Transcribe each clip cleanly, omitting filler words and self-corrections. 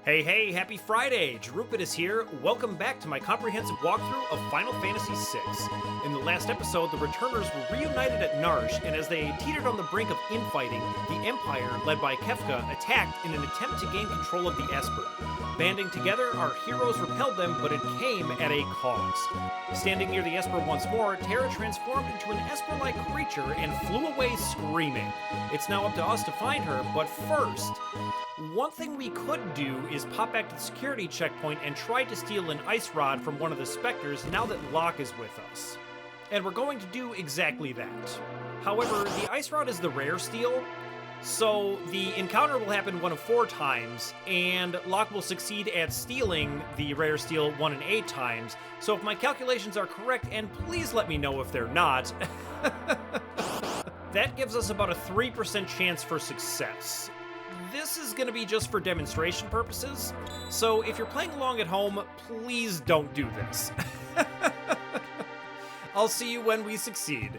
Hey, hey, happy Friday! jrpg here. Welcome back to my comprehensive walkthrough of Final Fantasy VI. In the last episode, the returners were reunited at Narsh, and as they teetered on the brink of infighting, the Empire, led by Kefka, attacked in an attempt to gain control of the Esper. Banding together, our heroes repelled them, but it came at a cost. Standing near the Esper once more, Terra transformed into an Esper-like creature and flew away screaming. It's now up to us to find her, but first, one thing we could do is pop back to the security checkpoint and try to steal an ice rod from one of the Spectres now that Locke is with us. And we're going to do exactly that. However, the ice rod is the rare steal, so the encounter will happen 1 of 4 times, and Locke will succeed at stealing the rare steal 1 in 8 times. So if my calculations are correct, and please let me know if they're not, that gives us about a 3% chance for success. This is going to be just for demonstration purposes, so if you're playing along at home, please don't do this. I'll see you when we succeed.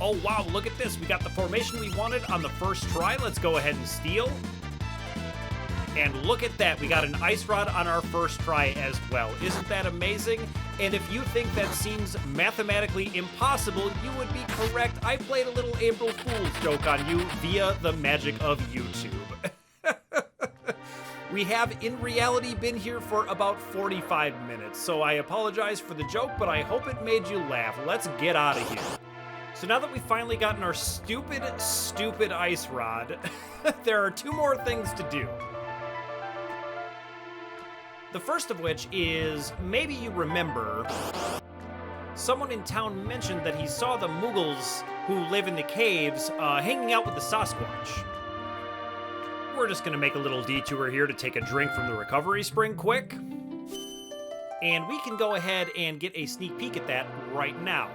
Oh wow, look at this. We got the formation we wanted on the first try. Let's go ahead and steal. And look at that, we got an ice rod on our first try as well. Isn't that amazing? And if you think that seems mathematically impossible, you would be correct. I played a little April Fool's joke on you via the magic of YouTube. We have, in reality, been here for about 45 minutes, so I apologize for the joke, but I hope it made you laugh. Let's get out of here. So now that we've finally gotten our stupid ice rod, there are 2 more things to do. The first of which is, maybe you remember, someone in town mentioned that he saw the Muggles who live in the caves hanging out with the Sasquatch. We're just gonna make a little detour here to take a drink from the recovery spring quick. And we can go ahead and get a sneak peek at that right now.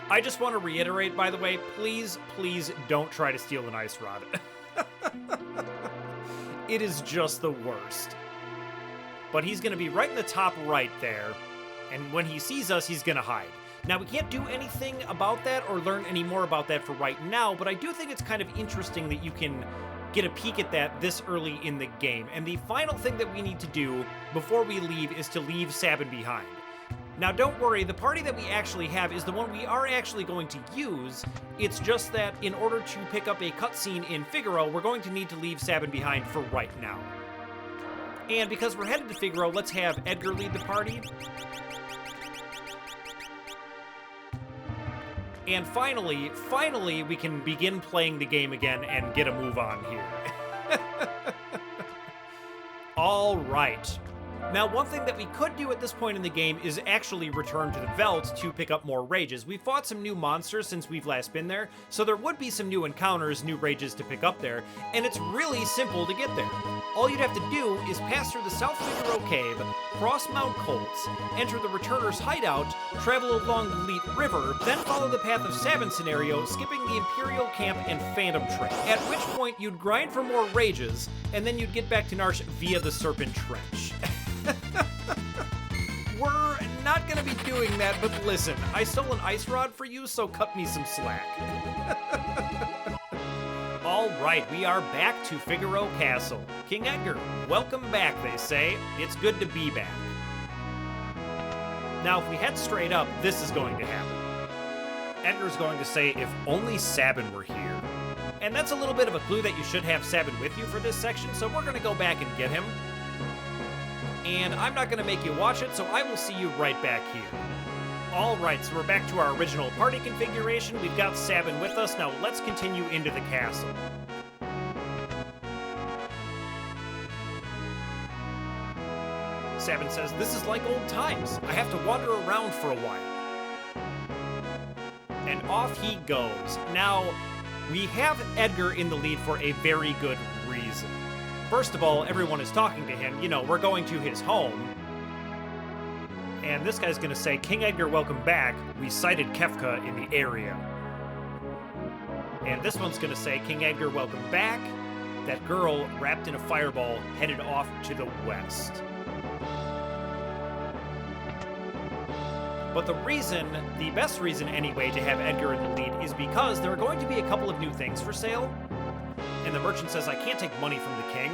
I just want to reiterate, by the way, please don't try to steal an ice rod. It is just the worst. But he's going to be right in the top right there, and when he sees us, he's going to hide. Now, we can't do anything about that or learn any more about that for right now, but I do think it's kind of interesting that you can get a peek at that this early in the game. And the final thing that we need to do before we leave is to leave Sabin behind. Now, don't worry, the party that we actually have is the one we are actually going to use. It's just that in order to pick up a cutscene in Figaro, we're going to need to leave Sabin behind for right now. And because we're headed to Figaro, let's have Edgar lead the party. And finally, we can begin playing the game again and get a move on here. All right. Now, one thing that we could do at this point in the game is actually return to the Veldt to pick up more rages. We've fought some new monsters since we've last been there, so there would be some new encounters, new rages to pick up there, and it's really simple to get there. All you'd have to do is pass through the South Figaro Cave, cross Mount Colts, enter the Returner's hideout, travel along the Leet River, then follow the path of Sabin scenario, skipping the Imperial Camp and Phantom Train, at which point you'd grind for more rages, and then you'd get back to Narsh via the Serpent Trench. We're not gonna be doing that, but listen, I stole an ice rod for you, so cut me some slack. Alright, we are back to Figaro Castle. King Edgar, welcome back, they say. It's good to be back. Now, if we head straight up, this is going to happen. Edgar's going to say, if only Sabin were here. And that's a little bit of a clue that you should have Sabin with you for this section, so we're gonna go back and get him. And I'm not going to make you watch it, so I will see you right back here. Alright, so we're back to our original party configuration. We've got Sabin with us. Now let's continue into the castle. Sabin says, this is like old times. I have to wander around for a while. And off he goes. Now, we have Edgar in the lead for a very good reason. First of all, everyone is talking to him. You know, we're going to his home. And this guy's gonna say, King Edgar, welcome back. We sighted Kefka in the area. And this one's gonna say, King Edgar, welcome back. That girl, wrapped in a fireball, headed off to the west. But the best reason anyway, to have Edgar in the lead is because there are going to be a couple of new things for sale. And the merchant says, I can't take money from the king.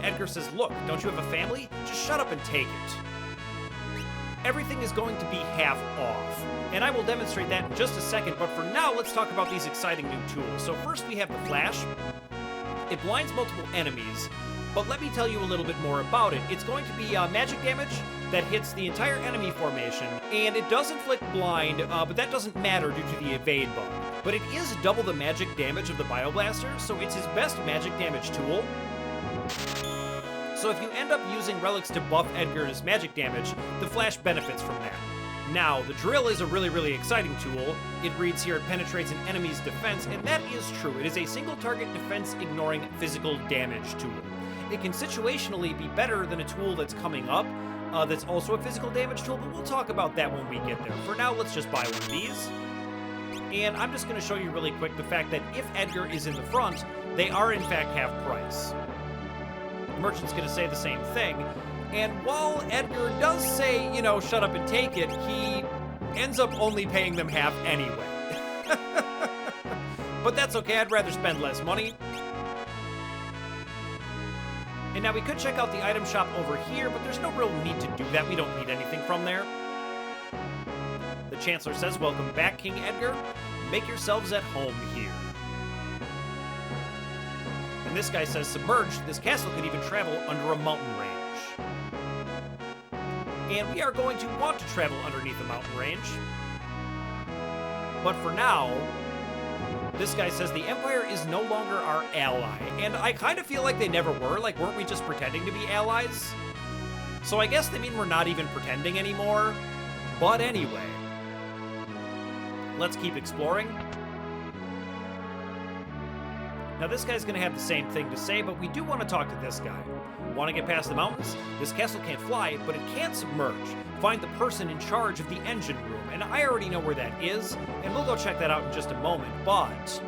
Edgar says, look, don't you have a family? Just shut up and take it. Everything is going to be half off. And I will demonstrate that in just a second, but for now, let's talk about these exciting new tools. So first we have the Flash. It blinds multiple enemies, but let me tell you a little bit more about it. It's going to be magic damage that hits the entire enemy formation, and it does inflict blind, but that doesn't matter due to the evade bug. But it is double the magic damage of the Bioblaster, so it's his best magic damage tool. So if you end up using relics to buff Edgar's magic damage, the Flash benefits from that. Now, the Drill is a really, really exciting tool. It reads here, it penetrates an enemy's defense, and that is true. It is a single target defense ignoring physical damage tool. It can situationally be better than a tool that's coming up, that's also a physical damage tool, but we'll talk about that when we get there. For now, let's just buy one of these. And I'm just going to show you really quick the fact that if Edgar is in the front, they are in fact half price. The merchant's going to say the same thing. And while Edgar does say, you know, shut up and take it, he ends up only paying them half anyway. But that's okay, I'd rather spend less money. And now we could check out the item shop over here, but there's no real need to do that. We don't need anything from there. The Chancellor says, welcome back, King Edgar. Make yourselves at home here. And this guy says, submerged, this castle could even travel under a mountain range. And we are going to want to travel underneath a mountain range. But for now, this guy says the Empire is no longer our ally. And I kind of feel like they never were. Like, weren't we just pretending to be allies? So I guess they mean we're not even pretending anymore. But anyway, let's keep exploring. Now this guy's going to have the same thing to say, but we do want to talk to this guy. Want to get past the mountains? This castle can't fly, but it can submerge. Find the person in charge of the engine room, and I already know where that is, and we'll go check that out in just a moment, but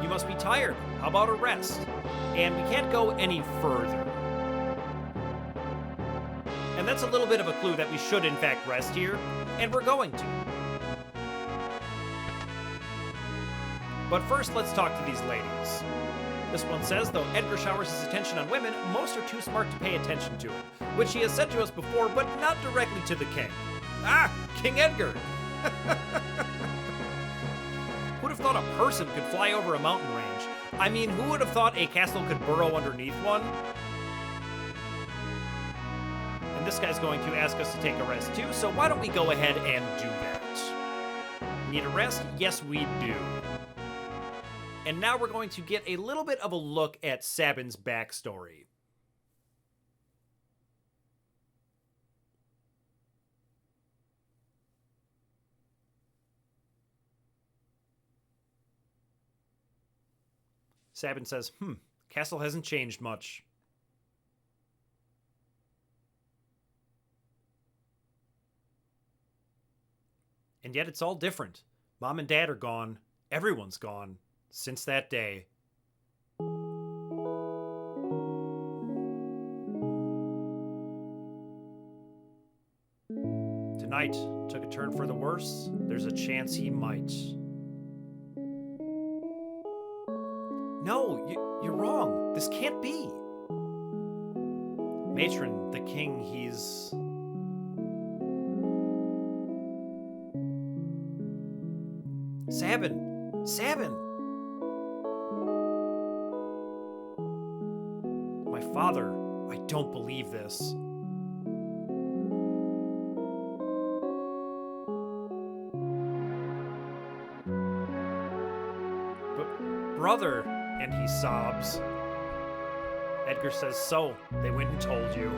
you must be tired. How about a rest? And we can't go any further. And that's a little bit of a clue that we should in fact rest here, and we're going to. But first, let's talk to these ladies. This one says, though Edgar showers his attention on women, most are too smart to pay attention to it, which he has said to us before, but not directly to the king. Ah, King Edgar! Who'd have thought a person could fly over a mountain range? I mean, who would have thought a castle could burrow underneath one? And this guy's going to ask us to take a rest too, so why don't we go ahead and do that? Need a rest? Yes, we do. And now we're going to get a little bit of a look at Sabin's backstory. Sabin says, castle hasn't changed much. And yet it's all different. Mom and Dad are gone. Everyone's gone. Since that day. Tonight took a turn for the worse. There's a chance he might. No, you're wrong. This can't be. Matron, the king, he's... Sabin! Sabin! Father, I don't believe this. But brother, and he sobs. Edgar says, so, they went and told you.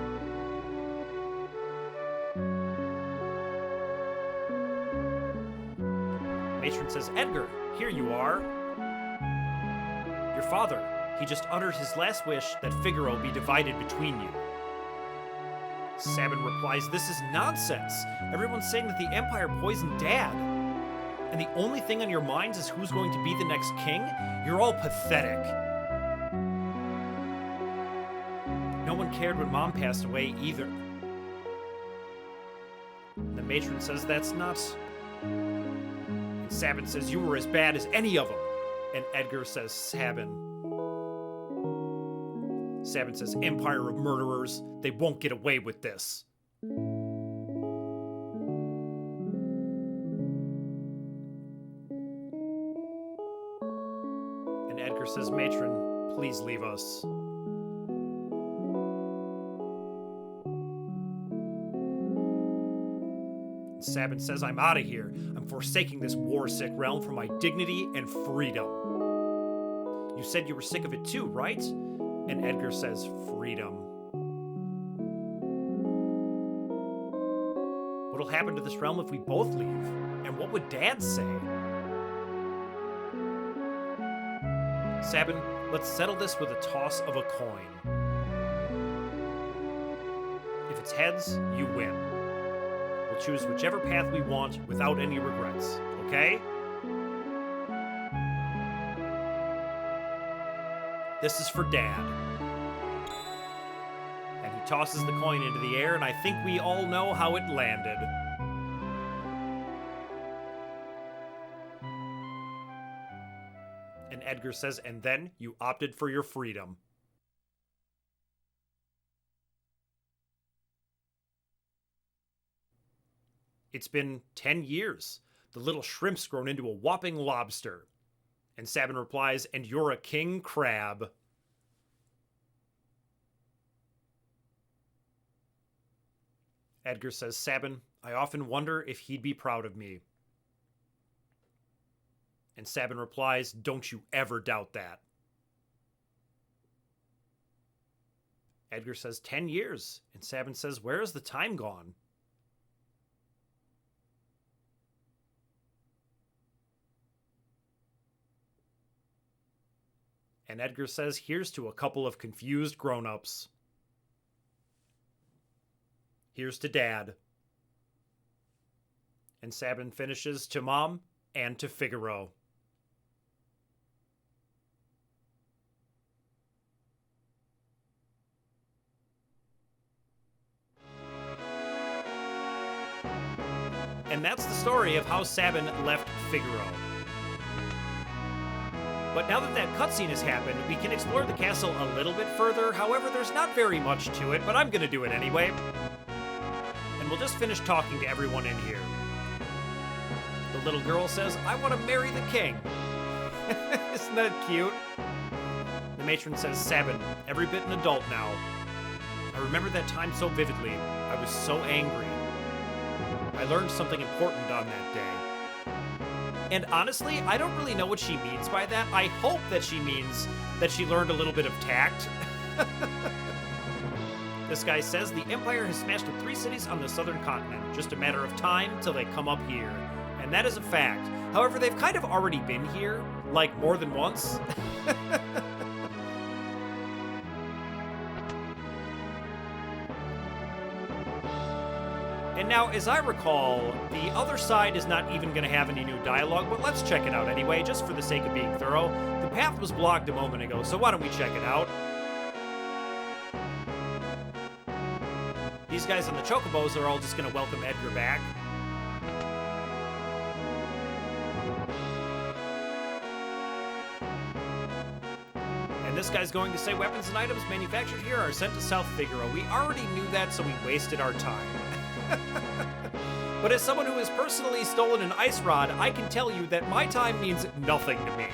Matron says, Edgar, here you are. Your father. He just uttered his last wish that Figaro be divided between you. Sabin replies, this is nonsense. Everyone's saying that the Empire poisoned Dad. And the only thing on your minds is who's going to be the next king? You're all pathetic. No one cared when Mom passed away either. And the matron says that's not... And Sabin says you were as bad as any of them. And Edgar says Sabin. Sabin says, Empire of murderers, they won't get away with this. And Edgar says, Matron, please leave us. And Sabin says, I'm out of here. I'm forsaking this war-sick realm for my dignity and freedom. You said you were sick of it too, right? And Edgar says, freedom. What'll happen to this realm if we both leave? And what would Dad say? Sabin, let's settle this with a toss of a coin. If it's heads, you win. We'll choose whichever path we want without any regrets, okay? This is for Dad. And he tosses the coin into the air, and I think we all know how it landed. And Edgar says, and then you opted for your freedom. It's been 10 years. The little shrimp's grown into a whopping lobster. And Sabin replies, and you're a king crab. Edgar says, Sabin, I often wonder if he'd be proud of me. And Sabin replies, don't you ever doubt that. Edgar says, 10 years. And Sabin says, where has the time gone? And Edgar says, here's to a couple of confused grown-ups. Here's to Dad. And Sabin finishes, to Mom and to Figaro. And that's the story of how Sabin left Figaro. But now that that cutscene has happened, we can explore the castle a little bit further. However, there's not very much to it, but I'm gonna do it anyway. And we'll just finish talking to everyone in here. The little girl says, I want to marry the king. Isn't that cute? The matron says, Sabin, every bit an adult now. I remember that time so vividly. I was so angry. I learned something important on that day. And honestly, I don't really know what she means by that. I hope that she means that she learned a little bit of tact. This guy says the Empire has smashed up 3 cities on the southern continent. Just a matter of time till they come up here. And that is a fact. However, they've kind of already been here, like more than once. And now, as I recall, the other side is not even going to have any new dialogue, but let's check it out anyway, just for the sake of being thorough. The path was blocked a moment ago, so why don't we check it out? These guys on the Chocobos are all just going to welcome Edgar back. And this guy's going to say weapons and items manufactured here are sent to South Figaro. We already knew that, so we wasted our time. But as someone who has personally stolen an ice rod, I can tell you that my time means nothing to me.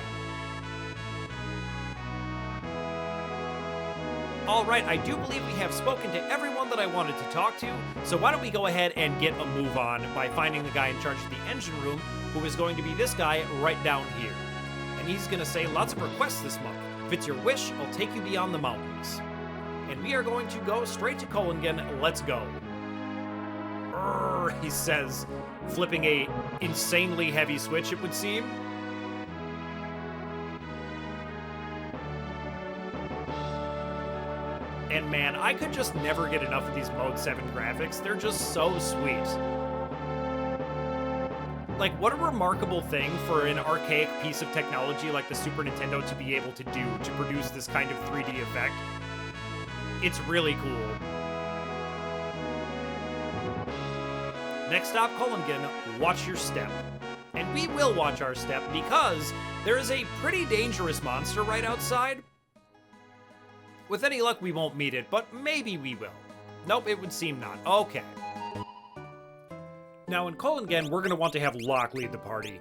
Alright, I do believe we have spoken to everyone that I wanted to talk to, so why don't we go ahead and get a move on by finding the guy in charge of the engine room, who is going to be this guy right down here. And he's going to say, lots of requests this month. If it's your wish, I'll take you beyond the mountains. And we are going to go straight to Kholingen. Let's go. He says, flipping a insanely heavy switch, it would seem. And man, I could just never get enough of these Mode 7 graphics. They're just so sweet. Like, what a remarkable thing for an archaic piece of technology like the Super Nintendo to be able to do to produce this kind of 3D effect. It's really cool. Next stop, Kholingen, watch your step. And we will watch our step because there is a pretty dangerous monster right outside. With any luck, we won't meet it, but maybe we will. Nope, it would seem not. Okay. Now in Kholingen, we're going to want to have Locke lead the party,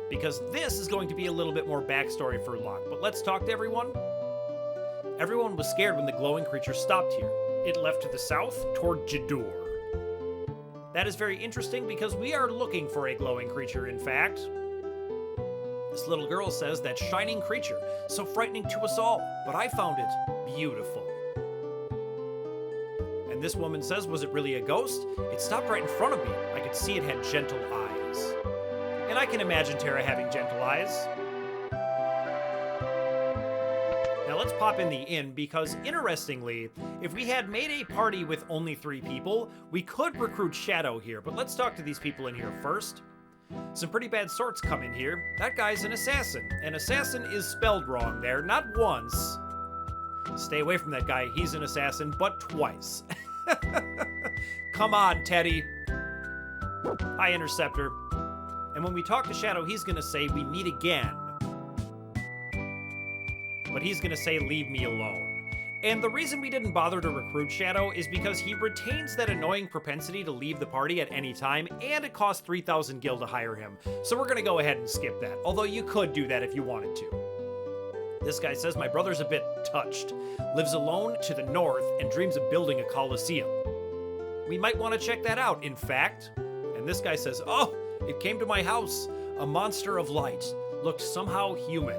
because this is going to be a little bit more backstory for Locke. But let's talk to everyone. Everyone was scared when the glowing creature stopped here. It left to the south toward Jerdur. That is very interesting because we are looking for a glowing creature, in fact. This little girl says that shining creature, so frightening to us all, but I found it beautiful. And this woman says, was it really a ghost? It stopped right in front of me. I could see it had gentle eyes. And I can imagine Terra having gentle eyes. Now let's pop in the inn because, interestingly, if we had made a party with only 3 people, we could recruit Shadow here, but let's talk to these people in here first. Some pretty bad sorts come in here. That guy's an assassin. An assassin is spelled wrong there, not once. Stay away from that guy, he's an assassin, but twice. Come on, Teddy. Hi, Interceptor. And when we talk to Shadow, he's gonna say, we meet again. But he's gonna say, leave me alone. And the reason we didn't bother to recruit Shadow is because he retains that annoying propensity to leave the party at any time, and it costs 3,000 gil to hire him. So we're gonna go ahead and skip that, although you could do that if you wanted to. This guy says, my brother's a bit touched. Lives alone to the north and dreams of building a coliseum. We might want to check that out, in fact. And this guy says, oh, it came to my house. A monster of light. Looked somehow human.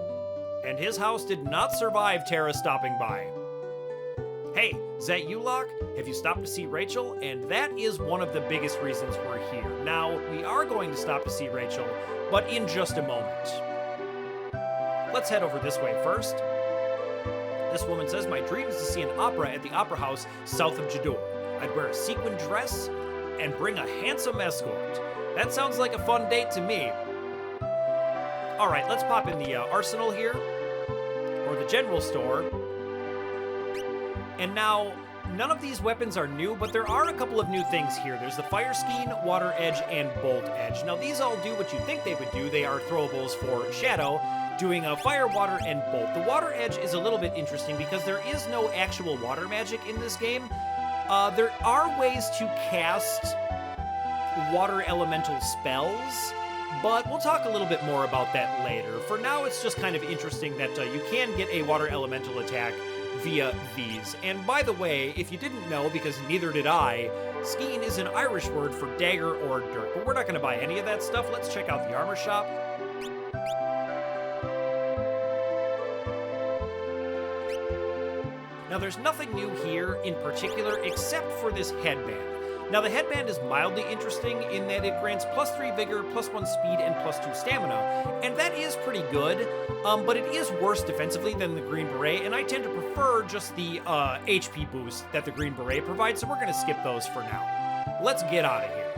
And his house did not survive Terra stopping by. Hey, is that you, Locke? Have you stopped to see Rachel? And that is one of the biggest reasons we're here. Now, we are going to stop to see Rachel, but in just a moment. Let's head over this way first. This woman says, my dream is to see an opera at the opera house south of Jerdur. I'd wear a sequin dress and bring a handsome escort. That sounds like a fun date to me. All right, let's pop in the arsenal here, or the general store. And now, none of these weapons are new, but there are a couple of new things here. There's the Fire Skein, Water Edge, and Bolt Edge. Now, these all do what you think they would do. They are throwables for Shadow, doing Fire, Water, and Bolt. The Water Edge is a little bit interesting because there is no actual water magic in this game. There are ways to cast water elemental spells, but we'll talk a little bit more about that later. For now, it's just kind of interesting that you can get a water elemental attack via these. And by the way, if you didn't know, because neither did I, Skein is an Irish word for dagger or dirk, but we're not going to buy any of that stuff. Let's check out the armor shop. Now, there's nothing new here in particular except for this headband. Now, the headband is mildly interesting in that it grants +3 vigor, +1 speed, and +2 stamina, and that is pretty good, but it is worse defensively than the Green Beret, and I tend to prefer just the HP boost that the Green Beret provides, so we're going to skip those for now. Let's get out of here.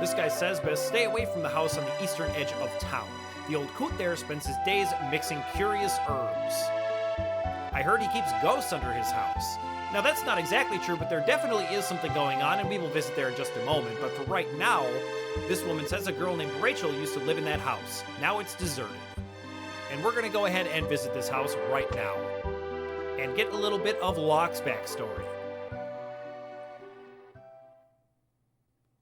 This guy says, best stay away from the house on the eastern edge of town. The old coot there spends his days mixing curious herbs. I heard he keeps ghosts under his house. Now, that's not exactly true, but there definitely is something going on, and we will visit there in just a moment. But for right now, this woman says a girl named Rachel used to live in that house. Now it's deserted. And we're going to go ahead and visit this house right now and get a little bit of Locke's backstory.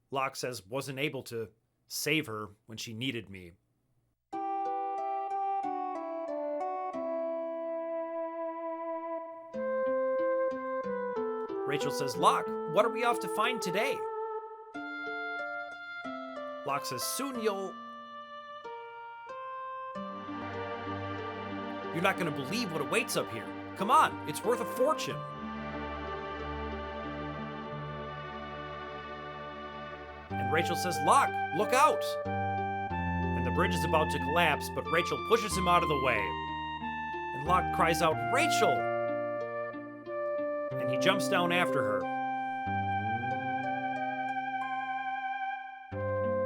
Locke says, wasn't able to save her when she needed me. Rachel says, Locke, what are we off to find today? Locke says, soon you're not going to believe what awaits up here. Come on, it's worth a fortune. And Rachel says, Locke, look out. And the bridge is about to collapse, but Rachel pushes him out of the way. And Locke cries out, Rachel! And he jumps down after her.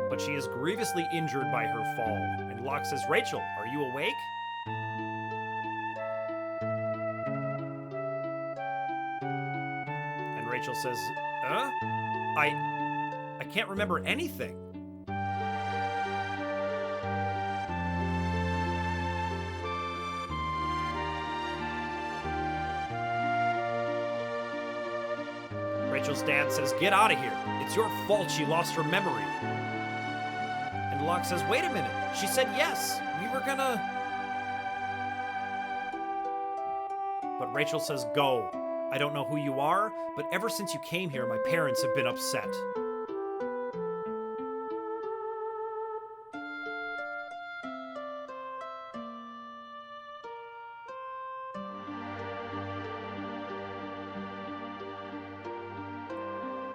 But she is grievously injured by her fall, and Locke says, Rachel, are you awake? Rachel says, I can't remember anything. Rachel's dad says, get out of here. It's your fault she lost her memory. And Locke says, wait a minute. She said yes. We were gonna... But Rachel says, go. I don't know who you are, but ever since you came here, my parents have been upset.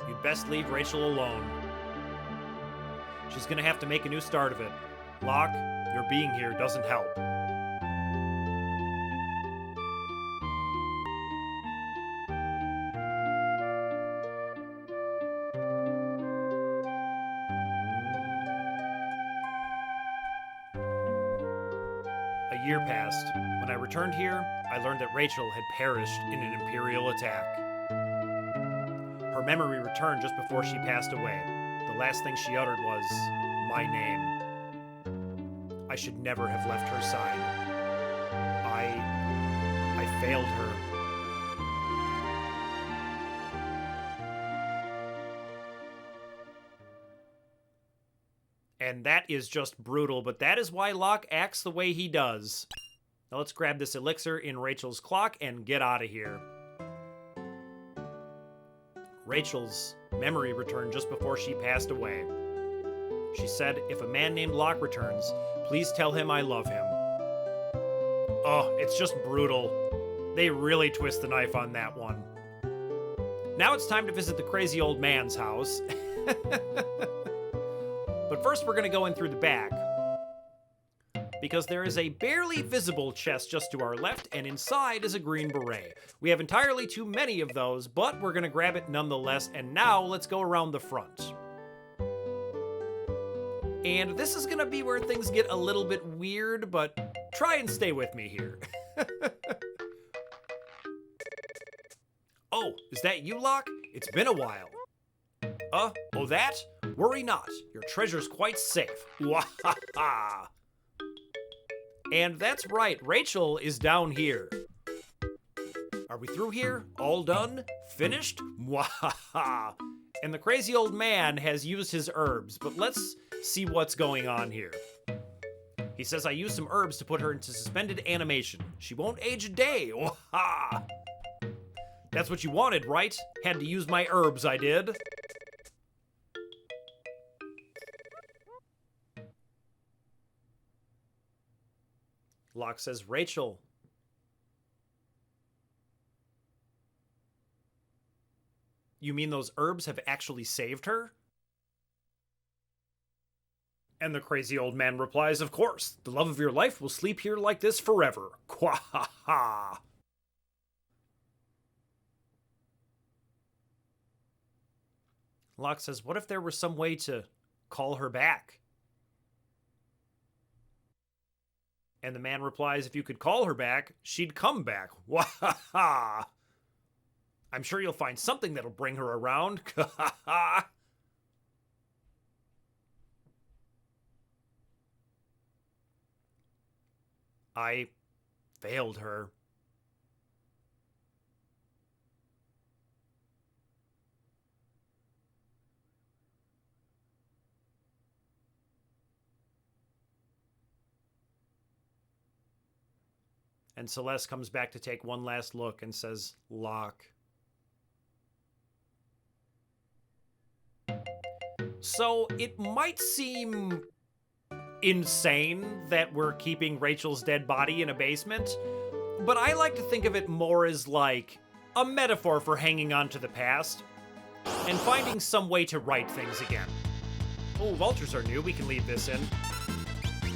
You'd best leave Rachel alone. She's gonna have to make a new start of it. Locke, your being here doesn't help. A year passed. When I returned here, I learned that Rachel had perished in an Imperial attack. Her memory returned just before she passed away. The last thing she uttered was, my name. I should never have left her side. I failed her. And that is just brutal, but that is why Locke acts the way he does. Now let's grab this elixir in Rachel's clock and get out of here. Rachel's memory returned just before she passed away. She said, if a man named Locke returns, please tell him I love him. Oh, it's just brutal. They really twist the knife on that one. Now it's time to visit the crazy old man's house. But first we're going to go in through the back, because there is a barely visible chest just to our left, and inside is a green beret. We have entirely too many of those, but we're going to grab it nonetheless, and now let's go around the front. And this is going to be where things get a little bit weird, but try and stay with me here. Oh, is that you, Locke? It's been a while. Oh that? Worry not, your treasure's quite safe. Wahaha! And that's right, Rachel is down here. Are we through here? All done? Finished? Wahaha! And the crazy old man has used his herbs, but let's see what's going on here. He says, I used some herbs to put her into suspended animation. She won't age a day. Waha! That's what you wanted, right? Had to use my herbs, I did. Locke says, Rachel. You mean those herbs have actually saved her? And the crazy old man replies, of course, the love of your life will sleep here like this forever. Quahaha. Locke says, what if there was some way to call her back? And the man replies, if you could call her back, she'd come back. Wahaha! I'm sure you'll find something that'll bring her around. I failed her. And Celeste comes back to take one last look and says, Locke. So it might seem insane that we're keeping Rachel's dead body in a basement, but I like to think of it more as like a metaphor for hanging on to the past and finding some way to right things again. Oh, vultures are new. We can leave this in.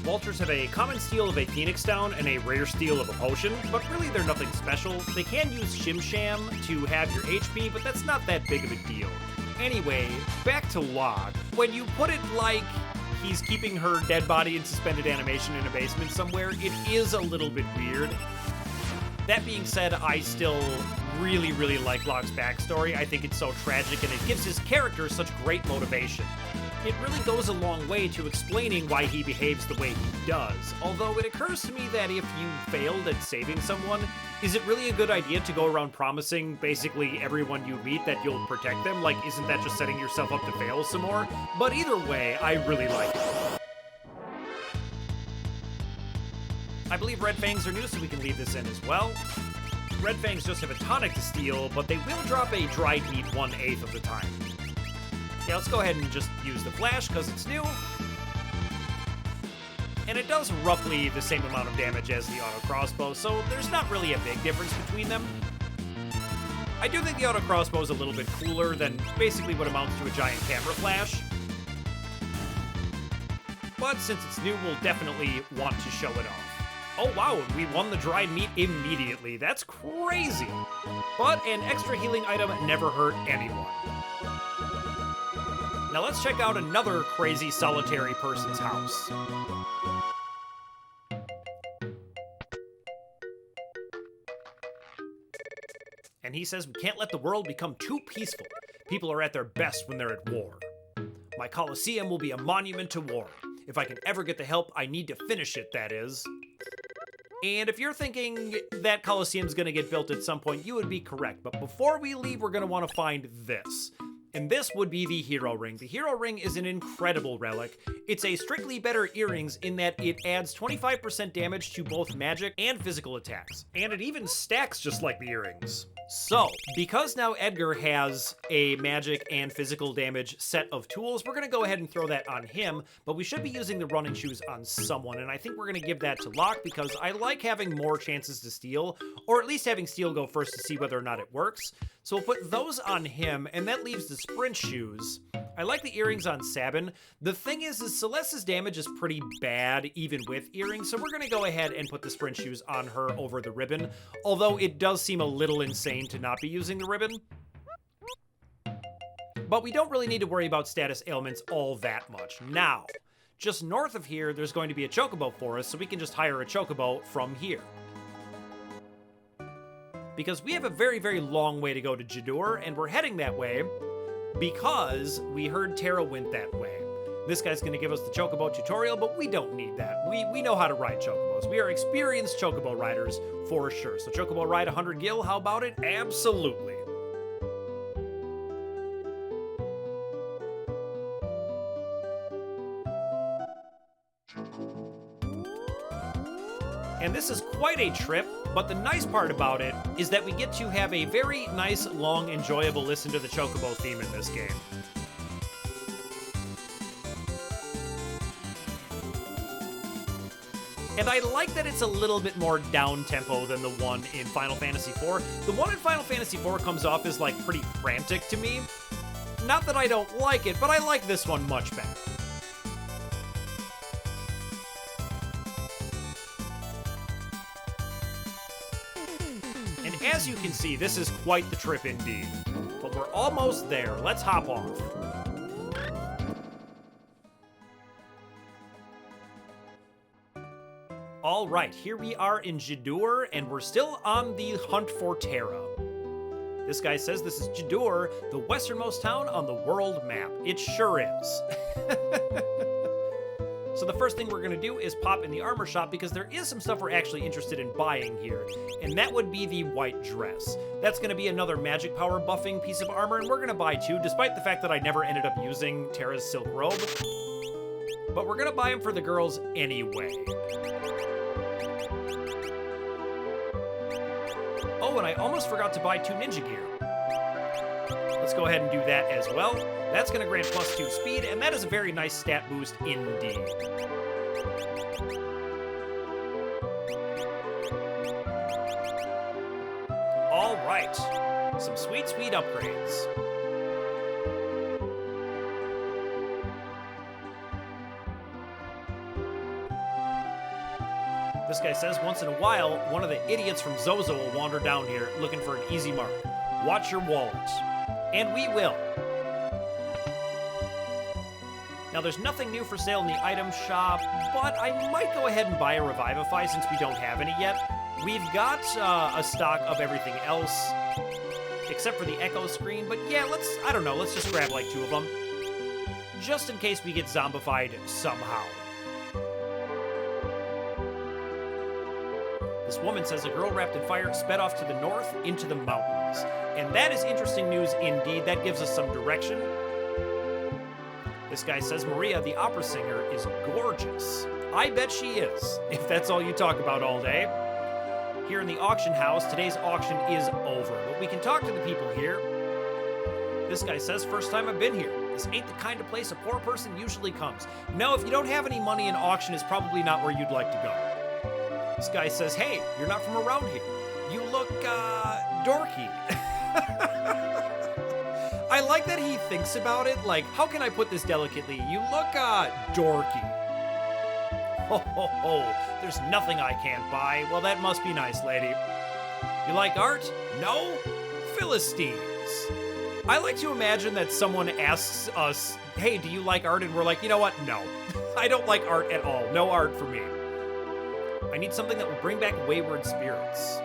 Vultures have a common steel of a phoenix down and a rare steel of a potion, but really they're nothing special. They can use Shim Sham to have your HP, but that's not that big of a deal. Anyway, back to Locke. When you put it like he's keeping her dead body in suspended animation in a basement somewhere, it is a little bit weird. That being said, I still really, really like Locke's backstory. I think it's so tragic, and it gives his character such great motivation. It really goes a long way to explaining why he behaves the way he does, although it occurs to me that if you failed at saving someone, is it really a good idea to go around promising basically everyone you meet that you'll protect them? Like, isn't that just setting yourself up to fail some more? But either way, I really like it. I believe Red Fangs are new, so we can leave this in as well. Red Fangs just have a tonic to steal, but they will drop a dried meat 1/8 of the time. Yeah, let's go ahead and just use the flash because it's new. And it does roughly the same amount of damage as the auto crossbow, so there's not really a big difference between them. I do think the auto crossbow is a little bit cooler than basically what amounts to a giant camera flash. But since it's new, we'll definitely want to show it off. Oh wow, we won the dried meat immediately. That's crazy. But an extra healing item never hurt anyone. Now let's check out another crazy solitary person's house. And he says we can't let the world become too peaceful. People are at their best when they're at war. My Colosseum will be a monument to war. If I can ever get the help I need to finish it, that is. And if you're thinking that Colosseum's gonna get built at some point, you would be correct. But before we leave, we're gonna wanna find this. And this would be the Hero Ring. The Hero Ring is an incredible relic. It's a strictly better earrings in that it adds 25% damage to both magic and physical attacks. And it even stacks just like the earrings. So, because now Edgar has a magic and physical damage set of tools, we're gonna go ahead and throw that on him, but we should be using the running shoes on someone, and I think we're gonna give that to Locke because I like having more chances to steal, or at least having steal go first to see whether or not it works. So we'll put those on him, and that leaves the sprint shoes. I like the earrings on Sabin. The thing is Celeste's damage is pretty bad, even with earrings, so we're gonna go ahead and put the sprint shoes on her over the ribbon, although it does seem a little insane to not be using the ribbon. But we don't really need to worry about status ailments all that much. Now, just north of here, there's going to be a Chocobo Forest, so we can just hire a Chocobo from here. Because we have a very, very long way to go to Jerdur, and we're heading that way because we heard Terra went that way. This guy's gonna give us the Chocobo tutorial, but we don't need that. We know how to ride Chocobos. We are experienced Chocobo riders for sure. So Chocobo ride 100 gil, how about it? Absolutely. And this is quite a trip, but the nice part about it is that we get to have a very nice, long, enjoyable listen to the Chocobo theme in this game. And I like that it's a little bit more down-tempo than the one in Final Fantasy IV. The one in Final Fantasy IV comes off as, like, pretty frantic to me. Not that I don't like it, but I like this one much better. And as you can see, this is quite the trip indeed. But we're almost there. Let's hop off. All right, here we are in Jerdur, and we're still on the hunt for Terra. This guy says this is Jerdur, the westernmost town on the world map. It sure is. So the first thing we're gonna do is pop in the armor shop because there is some stuff we're actually interested in buying here, and that would be the white dress. That's gonna be another magic power buffing piece of armor, and we're gonna buy two, despite the fact that I never ended up using Terra's silk robe. But we're gonna buy them for the girls anyway. Oh, and I almost forgot to buy 2 ninja gear. Let's go ahead and do that as well. That's going to grant +2 speed, and that is a very nice stat boost indeed. All right, some sweet, sweet upgrades. This guy says once in a while, one of the idiots from Zozo will wander down here looking for an easy mark. Watch your wallet. And we will. Now there's nothing new for sale in the item shop, but I might go ahead and buy a Revivify since we don't have any yet. We've got a stock of everything else. except for the echo screen, but yeah, I don't know, let's just grab like 2 of them. Just in case we get zombified somehow. This woman says a girl wrapped in fire sped off to the north into the mountains. And that is interesting news indeed. That gives us some direction. This guy says Maria, the opera singer, is gorgeous. I bet she is, if that's all you talk about all day. Here in the auction house, today's auction is over, but we can talk to the people here. This guy says, first time I've been here. This ain't the kind of place a poor person usually comes. No, if you don't have any money, an auction is probably not where you'd like to go. This guy says, hey, you're not from around here. You look, dorky. I like that he thinks about it, like, how can I put this delicately? You look, dorky. Ho, ho, ho, there's nothing I can't buy. Well, that must be nice, lady. You like art? No? Philistines. I like to imagine that someone asks us, hey, do you like art? And we're like, you know what? No. I don't like art at all. No art for me. I need something that will bring back wayward spirits.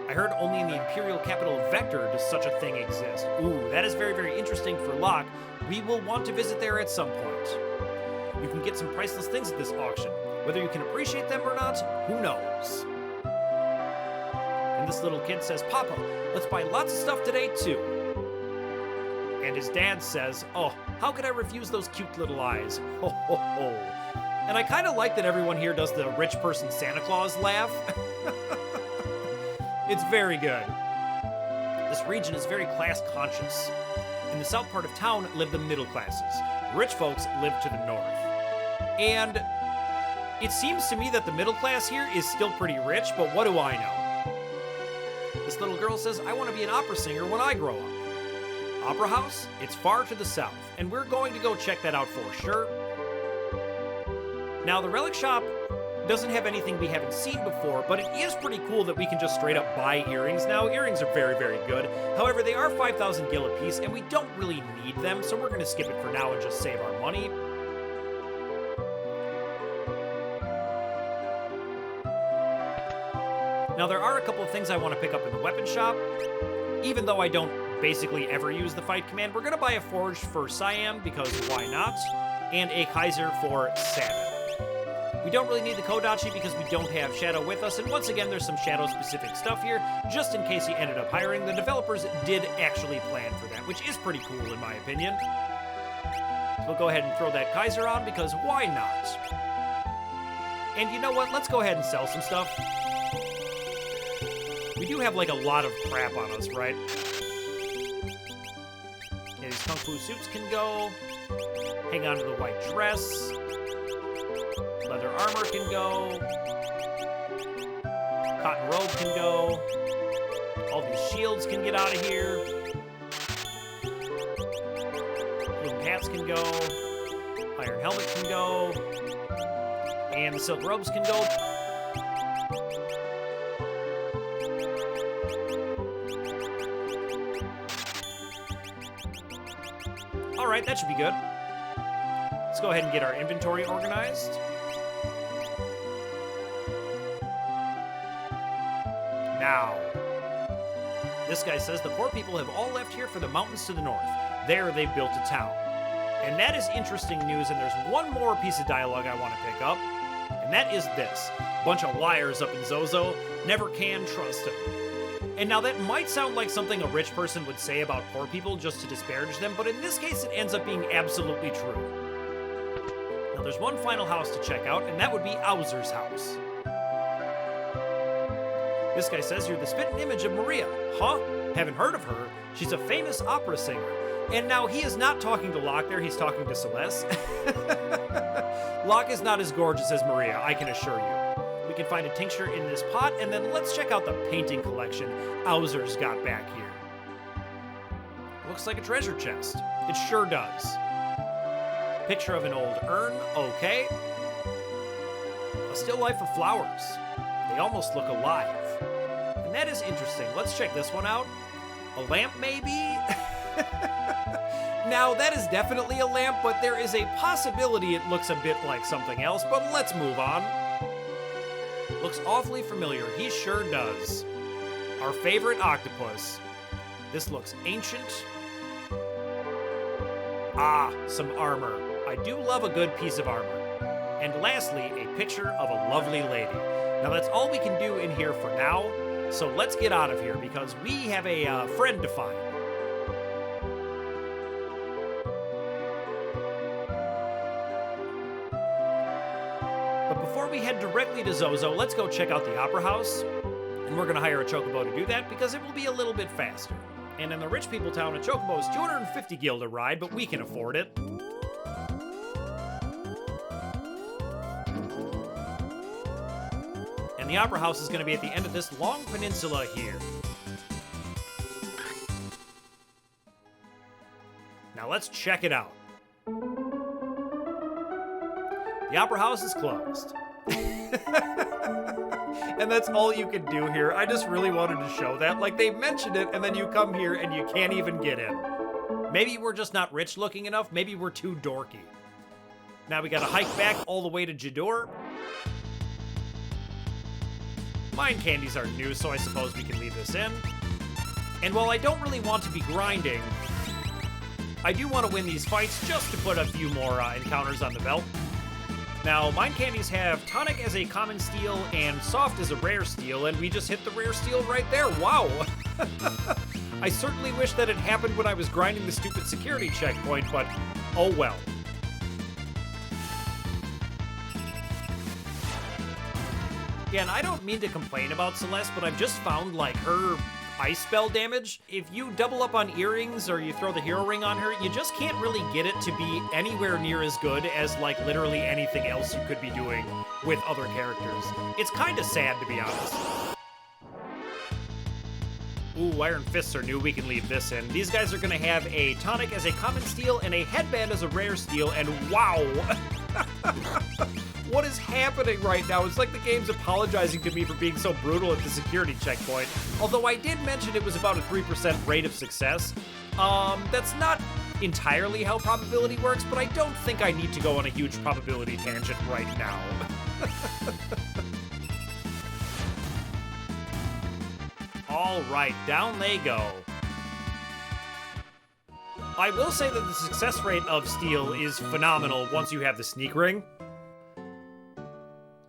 I heard only in the imperial capital Vector does such a thing exist. Ooh, that is very, very interesting for Locke. We will want to visit there at some point. You can get some priceless things at this auction. Whether you can appreciate them or not, who knows? And this little kid says, Papa, let's buy lots of stuff today too. And his dad says, oh, how could I refuse those cute little eyes? Ho, ho, ho. And I kind of like that everyone here does the rich person Santa Claus laugh. It's very good. This region is very class conscious. In the south part of town live the middle classes. The rich folks live to the north. And it seems to me that the middle class here is still pretty rich, but what do I know? This little girl says, I want to be an opera singer when I grow up. Opera house? It's far to the south, and we're going to go check that out for sure. Now, the relic shop doesn't have anything we haven't seen before, but it is pretty cool that we can just straight up buy earrings now. Earrings are very, very good. However, they are 5,000 gil a piece, and we don't really need them, so we're going to skip it for now and just save our money. Now, there are a couple of things I want to pick up in the weapon shop. Even though I don't basically ever use the fight command, we're going to buy a forge for Siam, because why not? And a Kaiser for Sabin. We don't really need the Kodachi because we don't have Shadow with us, and once again, there's some Shadow-specific stuff here, just in case he ended up hiring. The developers did actually plan for that, which is pretty cool in my opinion. So we'll go ahead and throw that Kaiser on, because why not? And you know what? Let's go ahead and sell some stuff. We do have, like, a lot of crap on us, right? Okay, these Kung Fu suits can go. Hang on to the white dress. Leather armor can go. Cotton robe can go. All these shields can get out of here. Wooden hats can go. Iron helmet can go. And the silk robes can go. Alright, that should be good. Let's go ahead and get our inventory organized. Now, this guy says the poor people have all left here for the mountains to the north. There they've built a town. And that is interesting news, and there's one more piece of dialogue I want to pick up, and that is this. Bunch of liars up in Zozo, never can trust them. And now that might sound like something a rich person would say about poor people just to disparage them, but in this case it ends up being absolutely true. Now there's one final house to check out, and that would be Auser's house. This guy says you're the spitting image of Maria. Huh? Haven't heard of her. She's a famous opera singer. And now he is not talking to Locke there, he's talking to Celeste. Locke is not as gorgeous as Maria, I can assure you. We can find a tincture in this pot, and then let's check out the painting collection Auser's got back here. Looks like a treasure chest. It sure does. Picture of an old urn, okay. A still life of flowers. They almost look alive. And that is interesting. Let's check this one out. A lamp, maybe? Now, that is definitely a lamp, but there is a possibility it looks a bit like something else, but let's move on. Looks awfully familiar. He sure does. Our favorite octopus. This looks ancient. Ah, some armor. I do love a good piece of armor. And lastly, a picture of a lovely lady. Now that's all we can do in here for now, so let's get out of here because we have a friend to find. But before we head directly to Zozo, let's go check out the Opera House. And we're going to hire a Chocobo to do that because it will be a little bit faster. And in the rich people town, a Chocobo is 250 gil to ride, but we can afford it. And the Opera House is going to be at the end of this long peninsula here. Now let's check it out. The Opera House is closed. And that's all you can do here. I just really wanted to show that. Like, they mentioned it, and then you come here and you can't even get in. Maybe we're just not rich looking enough. Maybe we're too dorky. Now we gotta hike back all the way to Jerdur. Mine candies are new, so I suppose we can leave this in. And while I don't really want to be grinding, I do want to win these fights just to put a few more encounters on the belt. Now, mine candies have tonic as a common steel and soft as a rare steel, and we just hit the rare steel right there. Wow! I certainly wish that had happened when I was grinding the stupid security checkpoint, but oh well. Yeah, and I don't mean to complain about Celeste, but I've just found, like, her ice spell damage. If you double up on earrings or you throw the hero ring on her, you just can't really get it to be anywhere near as good as, like, literally anything else you could be doing with other characters. It's kind of sad, to be honest. Ooh, Iron Fists are new. We can leave this in. These guys are going to have a tonic as a common steel and a headband as a rare steel, and wow! What is happening right now? It's like the game's apologizing to me for being so brutal at the security checkpoint. Although I did mention it was about a 3% rate of success. That's not entirely how probability works, but I don't think I need to go on a huge probability tangent right now. All right, down they go. I will say that the success rate of steel is phenomenal once you have the sneak ring.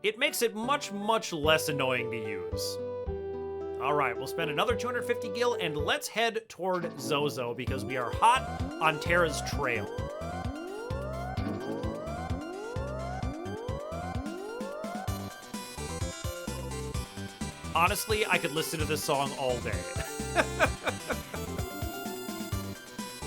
It makes it much, much less annoying to use. All right, we'll spend another 250 gil, and let's head toward Zozo, because we are hot on Terra's trail. Honestly, I could listen to this song all day.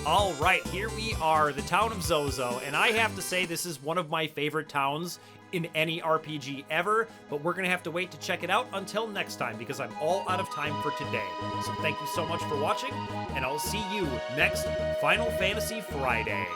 All right, here we are, the town of Zozo, and I have to say this is one of my favorite towns in any RPG ever, but we're gonna have to wait to check it out until next time because I'm all out of time for today. So thank you so much for watching, and I'll see you next Final Fantasy Friday.